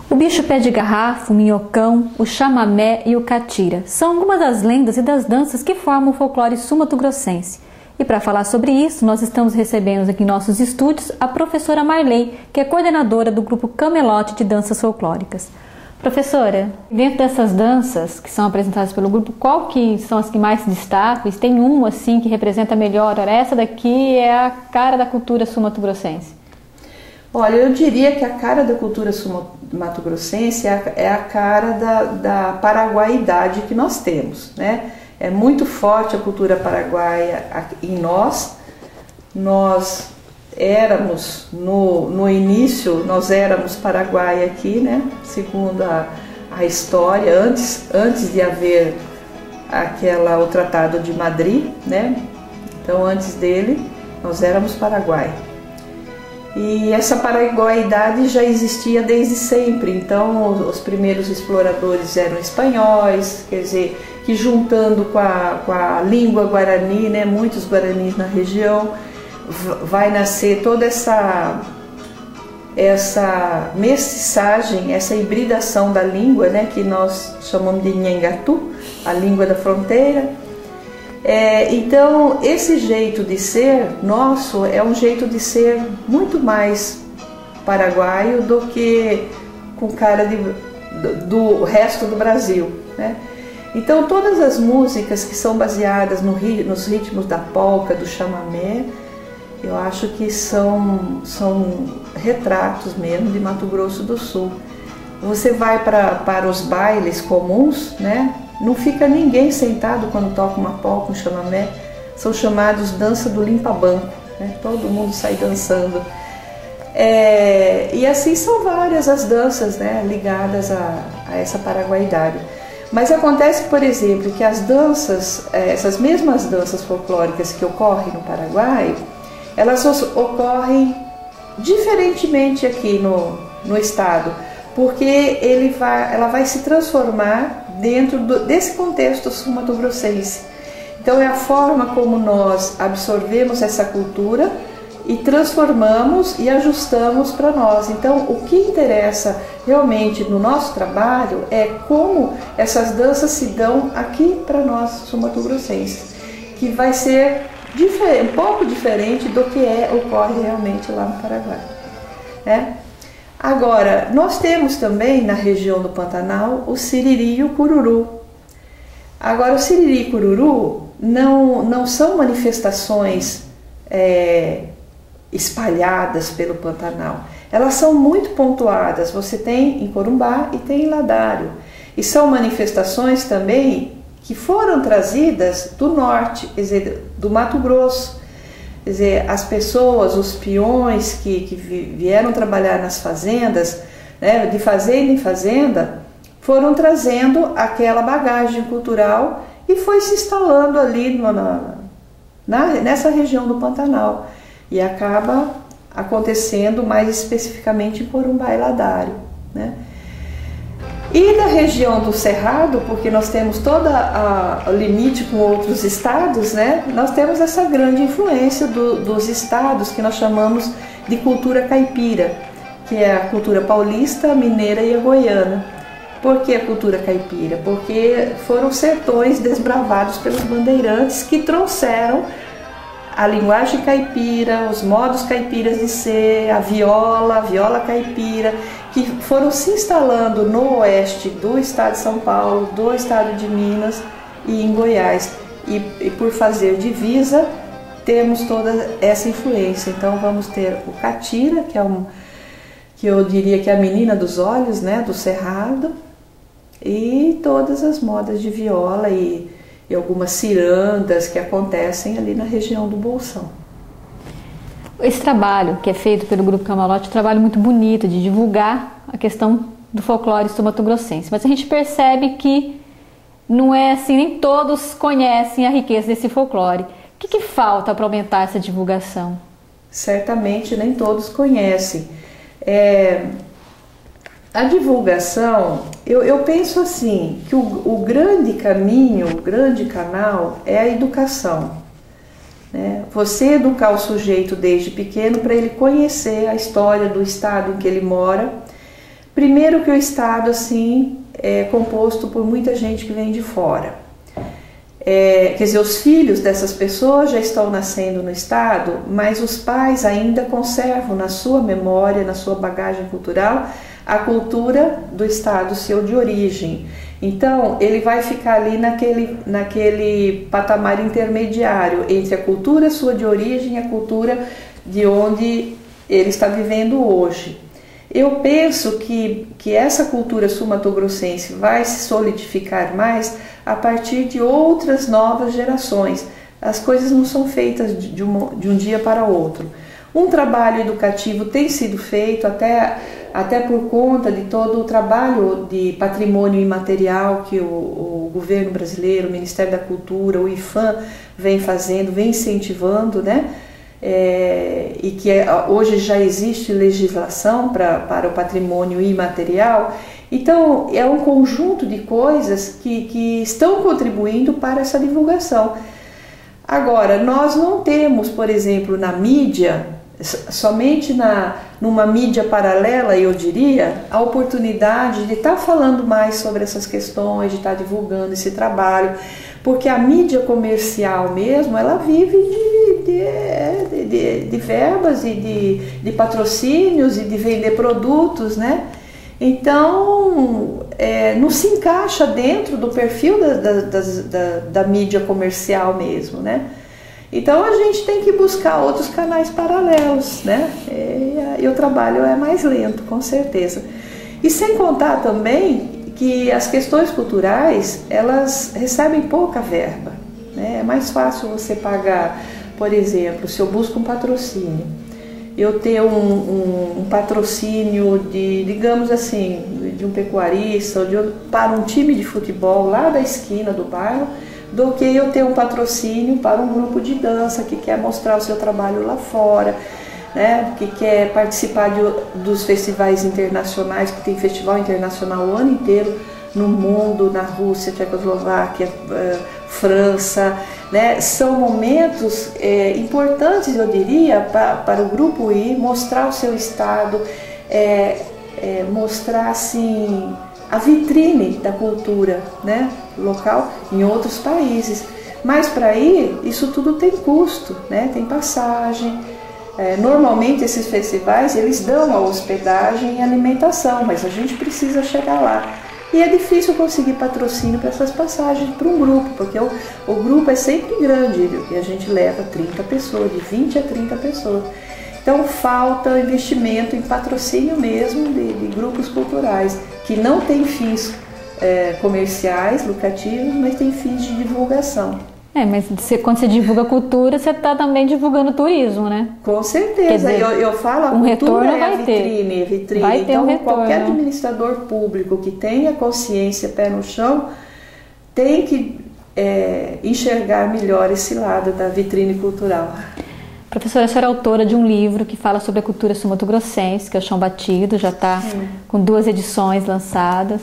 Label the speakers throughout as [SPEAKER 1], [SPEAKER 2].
[SPEAKER 1] O bicho pé de garrafa, o minhocão, o chamamé e o catira são algumas das lendas e das danças que formam o folclore sul-mato-grossense. E para falar sobre isso, nós estamos recebendo aqui em nossos estúdios a professora Marley, que é coordenadora do grupo Camelote de Danças Folclóricas. Professora, dentro dessas danças que são apresentadas pelo grupo, qual que são as que mais se destacam? E tem uma assim que representa melhor? Olha, essa daqui é a cara da cultura sul-mato-grossense.
[SPEAKER 2] Olha, eu diria que a cara da cultura sul-mato-grossense é a cara da paraguaidade que nós temos, né? É muito forte a cultura paraguaia em nós. Nós éramos, no início, nós éramos paraguai aqui, né? Segundo a história, antes de haver o Tratado de Madrid, né? Então, antes dele, nós éramos paraguai. E essa paraguaidade já existia desde sempre, então os primeiros exploradores eram espanhóis, quer dizer, que juntando com a língua guarani, né, muitos guaranis na região, vai nascer toda essa mestiçagem, essa hibridação da língua, né, que nós chamamos de Nhangatu, a língua da fronteira. Então, esse jeito de ser nosso é um jeito de ser muito mais paraguaio do que com cara do resto do Brasil, né? Então, todas as músicas que são baseadas nos ritmos da polca, do chamamé, eu acho que são retratos mesmo de Mato Grosso do Sul. Você vai para os bailes comuns, né? Não fica ninguém sentado quando toca uma polca, um chamamé. São chamados dança do limpa-banco, né? Todo mundo sai dançando. E assim são várias as danças, né, ligadas a essa paraguaidade. Mas acontece, por exemplo, que as danças, essas mesmas danças folclóricas que ocorrem no Paraguai, elas ocorrem diferentemente aqui no estado, porque ela vai se transformar dentro desse contexto sul-mato-grossense. Então é a forma como nós absorvemos essa cultura e transformamos e ajustamos para nós. Então o que interessa realmente no nosso trabalho é como essas danças se dão aqui para nós sul-mato-grossenses, que vai ser um pouco diferente do que ocorre realmente lá no Paraguai, né? Agora, nós temos também na região do Pantanal o siriri e o cururu. Agora, o siriri e o cururu não são manifestações espalhadas pelo Pantanal. Elas são muito pontuadas. Você tem em Corumbá e tem em Ladário. E são manifestações também que foram trazidas do norte, quer dizer, do Mato Grosso. Quer dizer, as pessoas, os peões que vieram trabalhar nas fazendas, né, de fazenda em fazenda, foram trazendo aquela bagagem cultural e foi se instalando ali nessa região do Pantanal. E acaba acontecendo mais especificamente em Corumbá e Ladário, né? E da região do Cerrado, porque nós temos todo o limite com outros estados, né? Nós temos essa grande influência dos estados que nós chamamos de cultura caipira, que é a cultura paulista, mineira e a goiana. Por que a cultura caipira? Porque foram sertões desbravados pelos bandeirantes que trouxeram a linguagem caipira, os modos caipiras de ser, a viola caipira, que foram se instalando no oeste do estado de São Paulo, do estado de Minas e em Goiás. E por fazer divisa, temos toda essa influência. Então vamos ter o catira, que eu diria que é a menina dos olhos, né, do Cerrado, e todas as modas de viola e algumas cirandas que acontecem ali na região do Bolsão.
[SPEAKER 1] Esse trabalho que é feito pelo Grupo Camelote é um trabalho muito bonito de divulgar a questão do folclore sul-mato-grossense, mas a gente percebe que não é assim, nem todos conhecem a riqueza desse folclore. O que falta para aumentar essa divulgação?
[SPEAKER 2] Certamente nem todos conhecem. A divulgação, eu penso assim, que o grande caminho, o grande canal é a educação, né? Você educar o sujeito desde pequeno para ele conhecer a história do estado em que ele mora, Primeiro que o Estado, assim, é composto por muita gente que vem de fora. Quer dizer, os filhos dessas pessoas já estão nascendo no Estado, mas os pais ainda conservam na sua memória, na sua bagagem cultural, a cultura do Estado seu de origem. Então, ele vai ficar ali naquele patamar intermediário entre a cultura sua de origem e a cultura de onde ele está vivendo hoje. Eu penso que essa cultura sul-mato-grossense vai se solidificar mais a partir de outras novas gerações. As coisas não são feitas de um dia para outro. Um trabalho educativo tem sido feito até por conta de todo o trabalho de patrimônio imaterial que o governo brasileiro, o Ministério da Cultura, o IPHAN vem fazendo, vem incentivando, né? E que hoje já existe legislação para o patrimônio imaterial. Então é um conjunto de coisas que estão contribuindo para essa divulgação. Agora, nós não temos, por exemplo, na mídia, somente numa mídia paralela, eu diria, a oportunidade de estar falando mais sobre essas questões, de estar divulgando esse trabalho, porque a mídia comercial mesmo, ela vive de verbas e de patrocínios e de vender produtos, né? Então, não se encaixa dentro do perfil da mídia comercial mesmo, né? Então a gente tem que buscar outros canais paralelos, né? E o trabalho é mais lento, com certeza. E sem contar também que as questões culturais, elas recebem pouca verba, né? É mais fácil você pagar, por exemplo, se eu busco um patrocínio, eu ter um patrocínio digamos assim, de um pecuarista, para um time de futebol lá da esquina do bairro, do que eu ter um patrocínio para um grupo de dança que quer mostrar o seu trabalho lá fora, né, que quer participar dos festivais internacionais, que tem festival internacional o ano inteiro no mundo, na Rússia, Tchecoslováquia, França, né? São momentos importantes, eu diria, para o grupo ir mostrar o seu estado, mostrar assim a vitrine da cultura, né, local em outros países. Mas para ir, isso tudo tem custo, né? Tem passagem. Normalmente esses festivais eles dão a hospedagem e alimentação, mas a gente precisa chegar lá. E é difícil conseguir patrocínio para essas passagens para um grupo, porque o grupo é sempre grande e a gente leva 30 pessoas, de 20 a 30 pessoas. Então falta investimento em patrocínio mesmo de grupos culturais, que não tem fins comerciais, lucrativos, mas tem fins de divulgação.
[SPEAKER 1] Mas quando você divulga cultura, você está também divulgando turismo, né?
[SPEAKER 2] Com certeza. Dizer, eu falo, a cultura é a vitrine.
[SPEAKER 1] Vai ter
[SPEAKER 2] então,
[SPEAKER 1] um retorno.
[SPEAKER 2] Qualquer administrador público que tenha consciência, pé no chão, tem que enxergar melhor esse lado da vitrine cultural.
[SPEAKER 1] Professora, a senhora é autora de um livro que fala sobre a cultura sul-mato-grossense, que é o Chão Batido, já está com 2 edições lançadas.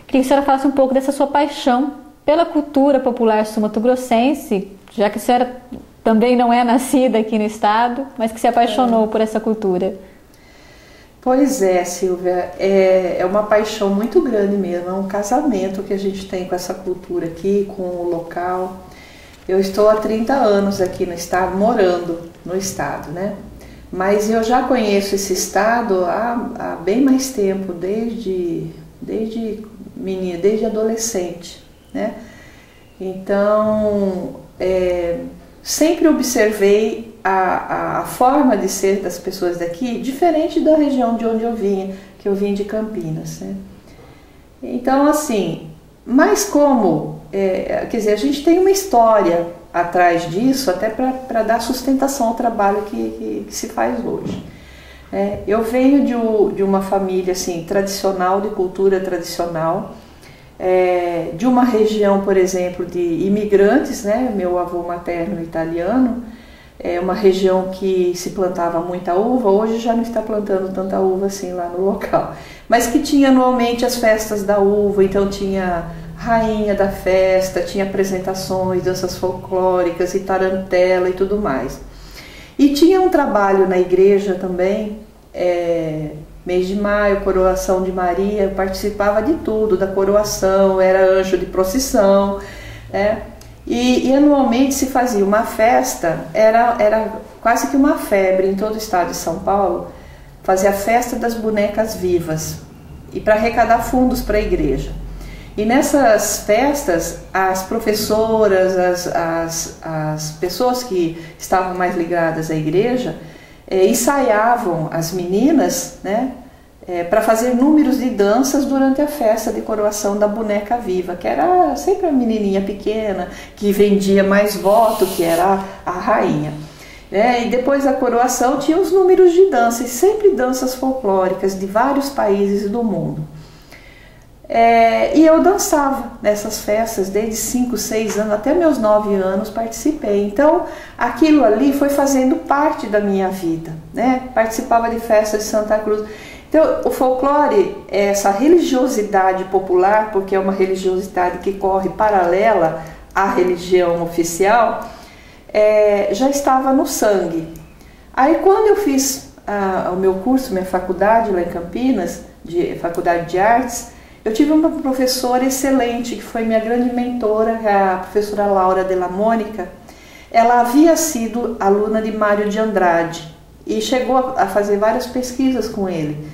[SPEAKER 1] Queria que a senhora falasse um pouco dessa sua paixão pela cultura popular sul-mato-grossense, já que a senhora também não é nascida aqui no estado, mas que se apaixonou por essa cultura.
[SPEAKER 2] Pois é, Silvia, é uma paixão muito grande mesmo, é um casamento que a gente tem com essa cultura aqui, com o local. Eu estou há 30 anos aqui no estado, morando no estado, né? Mas eu já conheço esse estado há bem mais tempo, desde adolescente, né? Então, sempre observei a forma de ser das pessoas daqui, diferente da região de onde eu vinha, que eu vim de Campinas, né? Então, assim, mas como, quer dizer, a gente tem uma história atrás disso, até para dar sustentação ao trabalho que se faz hoje. Eu venho de uma família assim, tradicional, de cultura tradicional, de uma região, por exemplo, de imigrantes, né? Meu avô materno italiano, uma região que se plantava muita uva, hoje já não está plantando tanta uva assim lá no local, mas que tinha anualmente as festas da uva, então tinha rainha da festa, tinha apresentações, danças folclóricas e tarantela e tudo mais. E tinha um trabalho na igreja também, mês de maio, coroação de Maria, eu participava de tudo, da coroação, era anjo de procissão, né? E anualmente se fazia uma festa, era quase que uma febre em todo o estado de São Paulo, fazia a festa das bonecas vivas, e para arrecadar fundos para a igreja. E nessas festas, as professoras, as pessoas que estavam mais ligadas à igreja, ensaiavam as meninas, né, para fazer números de danças durante a festa de coroação da boneca viva, que era sempre a menininha pequena, que vendia mais voto, que era a rainha. E depois da coroação tinha os números de dança, e sempre danças folclóricas de vários países do mundo. E eu dançava nessas festas desde 5, 6 anos, até meus 9 anos participei. Então aquilo ali foi fazendo parte da minha vida, né? Participava de festas de Santa Cruz. Então o folclore é essa religiosidade popular, porque é uma religiosidade que corre paralela à religião oficial, já estava no sangue. Aí quando eu fiz o meu curso, minha faculdade lá em Campinas, Faculdade de Artes, eu tive uma professora excelente, que foi minha grande mentora, a professora Laura Della Mônica. Ela havia sido aluna de Mário de Andrade e chegou a fazer várias pesquisas com ele.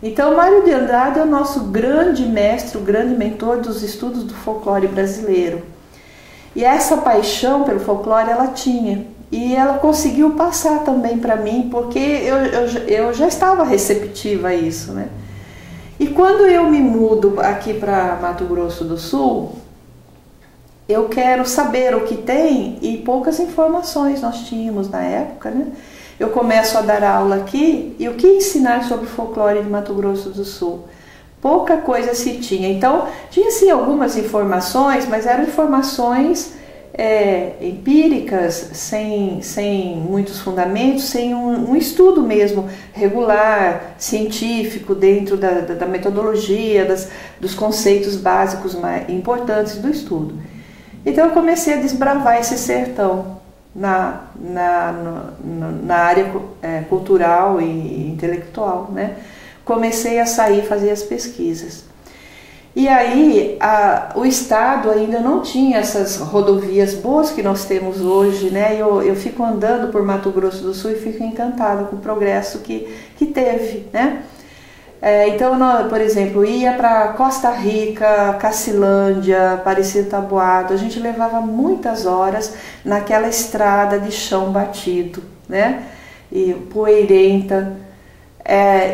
[SPEAKER 2] Então, Mário de Andrade é o nosso grande mestre, o grande mentor dos estudos do folclore brasileiro. E essa paixão pelo folclore ela tinha, e ela conseguiu passar também para mim, porque eu já estava receptiva a isso, né? E quando eu me mudo aqui para Mato Grosso do Sul, eu quero saber o que tem, e poucas informações nós tínhamos na época, né? Eu começo a dar aula aqui, e o que ensinar sobre folclore de Mato Grosso do Sul? Pouca coisa se tinha. Então, tinha sim algumas informações, mas eram informações empíricas, sem muitos fundamentos, sem um estudo mesmo regular, científico, dentro da metodologia, dos conceitos básicos mais importantes do estudo. Então eu comecei a desbravar esse sertão na área cultural e intelectual, né? Comecei a sair, fazer as pesquisas. E aí o Estado ainda não tinha essas rodovias boas que nós temos hoje, né? Eu fico andando por Mato Grosso do Sul e fico encantada com o progresso que teve, né? Então, por exemplo, ia para Costa Rica, Cacilândia, Aparecido Taboado, a gente levava muitas horas naquela estrada de chão batido, né? E poeirenta.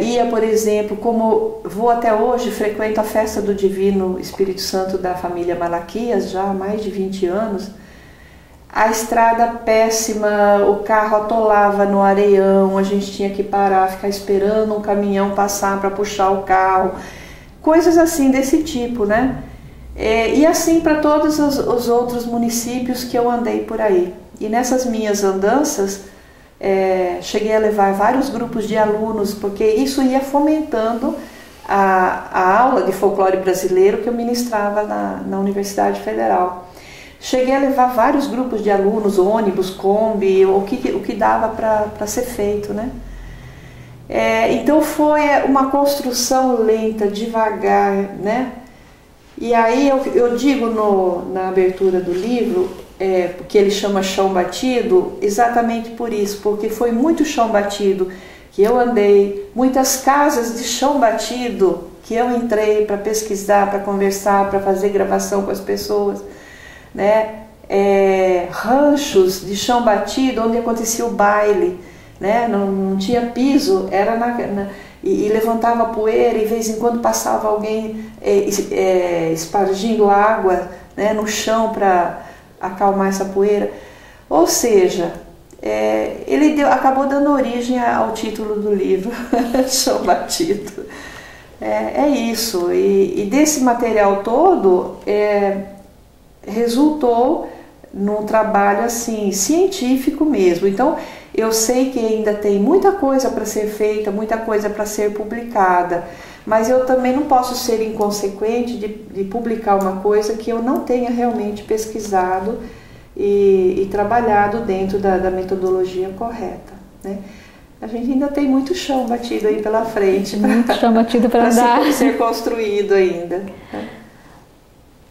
[SPEAKER 2] Ia, por exemplo, como vou até hoje, frequento a festa do Divino Espírito Santo da família Malaquias, já há mais de 20 anos, a estrada péssima, o carro atolava no areião, a gente tinha que parar, ficar esperando um caminhão passar para puxar o carro, coisas assim desse tipo, né? E assim para todos os outros municípios que eu andei por aí. E nessas minhas andanças, cheguei a levar vários grupos de alunos, porque isso ia fomentando a aula de folclore brasileiro que eu ministrava na Universidade Federal. Cheguei a levar vários grupos de alunos, ônibus, Kombi, o que dava para ser feito, né? Então foi uma construção lenta, devagar, né? E aí eu digo na abertura do livro, porque ele chama Chão Batido, exatamente por isso, porque foi muito chão batido que eu andei, muitas casas de chão batido que eu entrei para pesquisar, para conversar, para fazer gravação com as pessoas, né? Ranchos de chão batido onde acontecia o baile, né? Não tinha piso, era e levantava poeira, e de vez em quando passava alguém espargindo água, né, no chão para acalmar essa poeira. Ou seja, ele acabou dando origem ao título do livro, Chão Batido. É isso, e desse material todo resultou num trabalho assim, científico mesmo. Então eu sei que ainda tem muita coisa para ser feita, muita coisa para ser publicada, mas eu também não posso ser inconsequente de publicar uma coisa que eu não tenha realmente pesquisado e trabalhado dentro da metodologia correta, né? a gente ainda tem muito chão batido aí pela frente.
[SPEAKER 1] Muito chão batido para andar.
[SPEAKER 2] Ser construído ainda.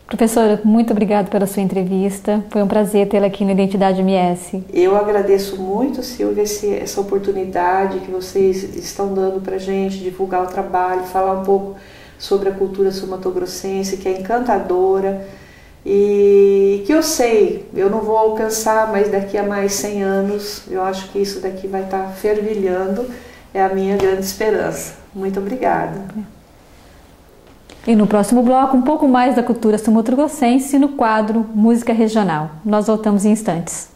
[SPEAKER 1] Professora, muito obrigada pela sua entrevista. Foi um prazer tê-la aqui no Identidade MS.
[SPEAKER 2] Eu agradeço muito, Silvia, essa oportunidade que vocês estão dando para a gente divulgar o trabalho, falar um pouco sobre a cultura sul-mato-grossense, que é encantadora e que eu sei, eu não vou alcançar, mas daqui a mais 100 anos, eu acho que isso daqui vai estar fervilhando, é a minha grande esperança. Muito obrigada.
[SPEAKER 1] E no próximo bloco, um pouco mais da cultura sul-mato-grossense no quadro Música Regional. Nós voltamos em instantes.